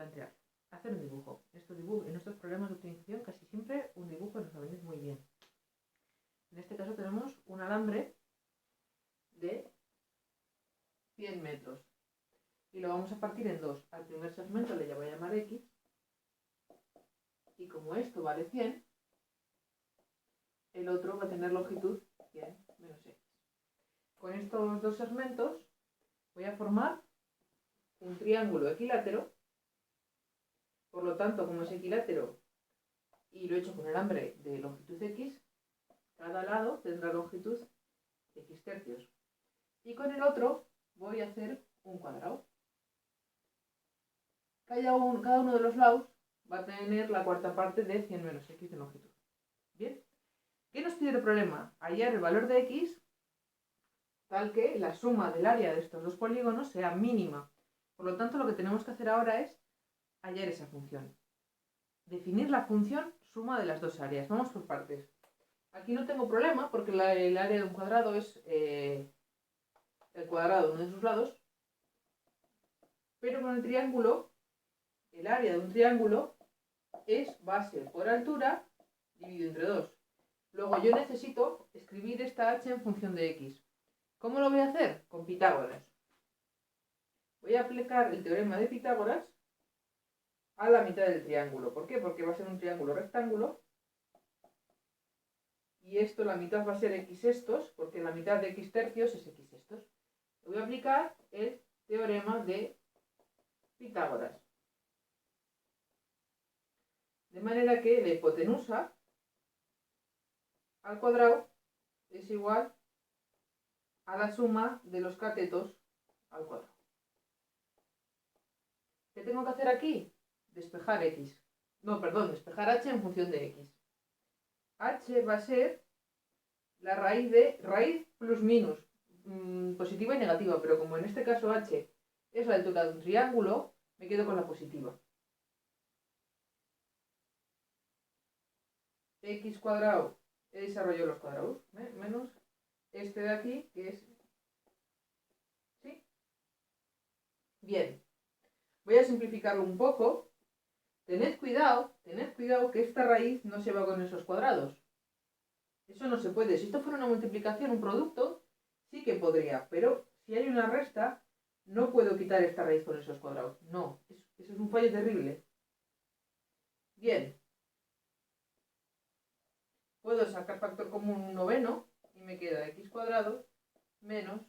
plantear, hacer un dibujo. En estos problemas de optimización casi siempre un dibujo nos va a venir muy bien. En este caso tenemos un alambre de 100 metros y lo vamos a partir en dos. Al primer segmento le voy a llamar X y como esto vale 100, el otro va a tener longitud 100 menos X. Con estos dos segmentos voy a formar un triángulo equilátero. Por lo tanto, como es equilátero y lo he hecho con alambre de longitud X, cada lado tendrá longitud X tercios. Y con el otro voy a hacer un cuadrado. Cada uno de los lados va a tener la cuarta parte de 100 menos X de longitud. Bien. ¿Qué nos pide el problema? Hallar el valor de X tal que la suma del área de estos dos polígonos sea mínima. Por lo tanto, lo que tenemos que hacer ahora es hallar esa función. Definir la función suma de las dos áreas. Vamos por partes. Aquí no tengo problema porque el área de un cuadrado es el cuadrado de uno de sus lados. Pero con el triángulo, el área de un triángulo es base por altura dividido entre 2. Luego yo necesito escribir esta h en función de x. ¿Cómo lo voy a hacer? Con Pitágoras. Voy a aplicar el teorema de Pitágoras a la mitad del triángulo. ¿Por qué? Porque va a ser un triángulo rectángulo. Y esto, la mitad va a ser x sextos, porque la mitad de x tercios es x sextos. Voy a aplicar el teorema de Pitágoras. De manera que la hipotenusa al cuadrado es igual a la suma de los catetos al cuadrado. ¿Qué tengo que hacer aquí? Despejar x. No, perdón, despejar h en función de x. H va a ser la raíz de raíz plus minus, positiva y negativa, pero como en este caso h es la altura de un triángulo, me quedo con la positiva. X cuadrado, he desarrollado los cuadrados, menos este de aquí, que es... ¿Sí? Bien. Voy a simplificarlo un poco. Tened cuidado que esta raíz no se va con esos cuadrados. Eso no se puede. Si esto fuera una multiplicación, un producto, sí que podría. Pero si hay una resta, no puedo quitar esta raíz con esos cuadrados. No, eso es un fallo terrible. Bien. Puedo sacar factor común un noveno y me queda x cuadrado menos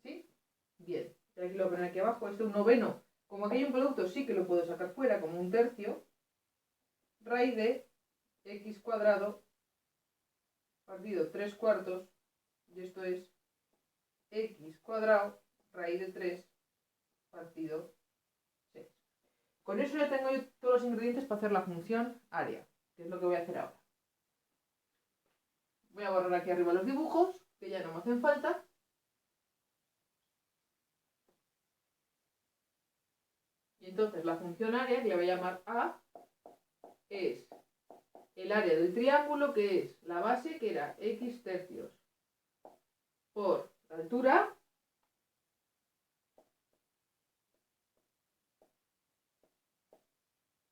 ¿sí? Bien. Y aquí lo voy a poner aquí abajo. Este un noveno. Como aquí hay un producto, sí que lo puedo sacar fuera como un tercio. Raíz de x cuadrado partido 3 cuartos, y esto es x cuadrado raíz de 3 partido 6. Con eso ya tengo yo todos los ingredientes para hacer la función área, que es lo que voy a hacer ahora. Voy a borrar aquí arriba los dibujos, que ya no me hacen falta. Y entonces la función área, que le voy a llamar A, es el área del triángulo, que es la base, que era x tercios, por la altura,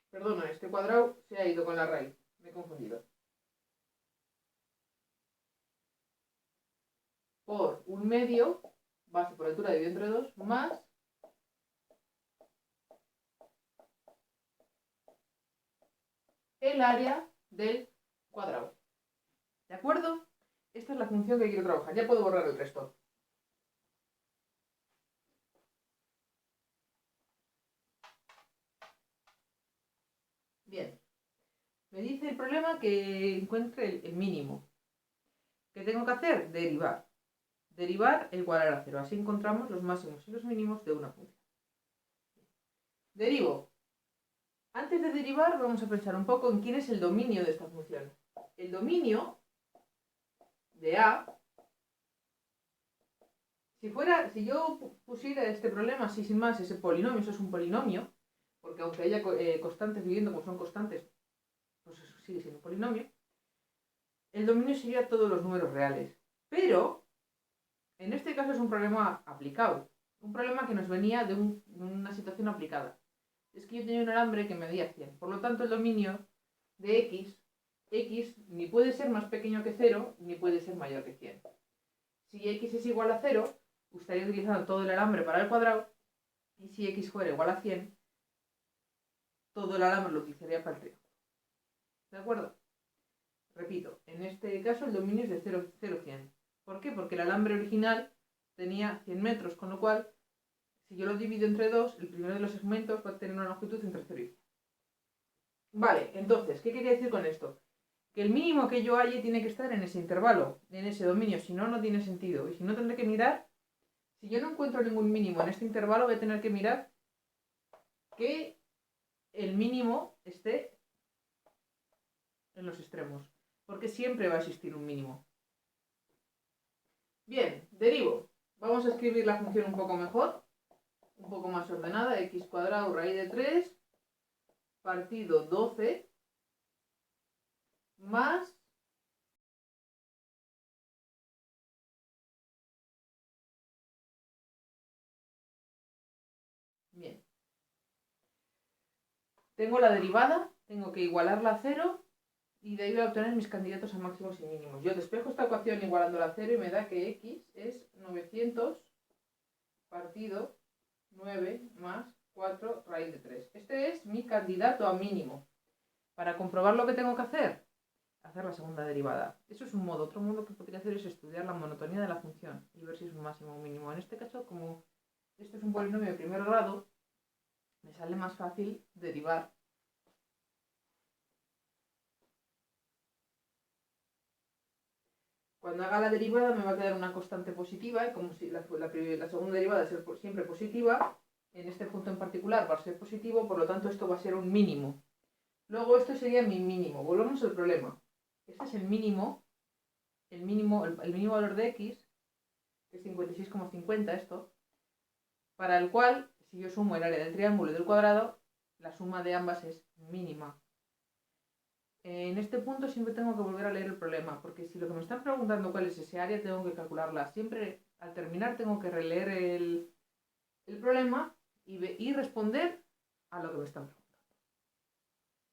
perdona, este cuadrado se ha ido con la raíz, me he confundido, por un medio, base por altura dividido entre 2, más el área del cuadrado. ¿De acuerdo? Esta es la función que quiero trabajar. Ya puedo borrar el resto. Bien. Me dice el problema que encuentre el mínimo. ¿Qué tengo que hacer? Derivar. Derivar e igualar a 0. Así encontramos los máximos y los mínimos de una función. Derivo. Antes de derivar vamos a pensar un poco en quién es el dominio de esta función. El dominio de A, si yo pusiera este problema así sin más, ese polinomio, eso es un polinomio, porque aunque haya constantes viviendo como son constantes, pues eso sigue siendo un polinomio, el dominio sería todos los números reales. Pero En este caso es un problema aplicado, un problema que nos venía de una situación aplicada. Es que yo tenía un alambre que medía 100, por lo tanto el dominio de x ni puede ser más pequeño que 0, ni puede ser mayor que 100. Si x es igual a 0, estaría utilizando todo el alambre para el cuadrado, y si x fuera igual a 100, todo el alambre lo utilizaría para el triángulo. ¿De acuerdo? Repito, en este caso el dominio es de 0, 0, 100. ¿Por qué? Porque el alambre original tenía 100 metros, con lo cual, si yo lo divido entre 2, el primero de los segmentos va a tener una longitud entre 0 y 100. Vale, entonces, ¿qué quería decir con esto? Que el mínimo que yo halle tiene que estar en ese intervalo, en ese dominio, si no, no tiene sentido. Y si no, tendré que mirar, si yo no encuentro ningún mínimo en este intervalo, voy a tener que mirar que el mínimo esté en los extremos, porque siempre va a existir un mínimo. Bien, derivo. Vamos a escribir la función un poco mejor, un poco más ordenada, x cuadrado raíz de 3 partido 12 más bien. Tengo la derivada, tengo que igualarla a 0 y de ahí voy a obtener mis candidatos a máximos y mínimos. Yo despejo esta ecuación igualándola a 0 y me da que x es 900 partido 9 más 4 raíz de 3. Este es mi candidato a mínimo. Para comprobar lo que tengo que hacer la segunda derivada. Eso es un modo. Otro modo que podría hacer es estudiar la monotonía de la función y ver si es un máximo o un mínimo. En este caso, como esto es un polinomio de primer grado, me sale más fácil derivar. Cuando haga la derivada me va a quedar una constante positiva, y como si la segunda derivada es siempre positiva, en este punto en particular va a ser positivo, por lo tanto esto va a ser un mínimo. Luego esto sería mi mínimo. Volvemos al problema. Este es el mínimo valor de x, que es 56,50 esto, para el cual, si yo sumo el área del triángulo y del cuadrado, la suma de ambas es mínima. En este punto siempre tengo que volver a leer el problema, porque si lo que me están preguntando cuál es ese área, tengo que calcularla. Siempre al terminar tengo que releer el problema y responder a lo que me están preguntando.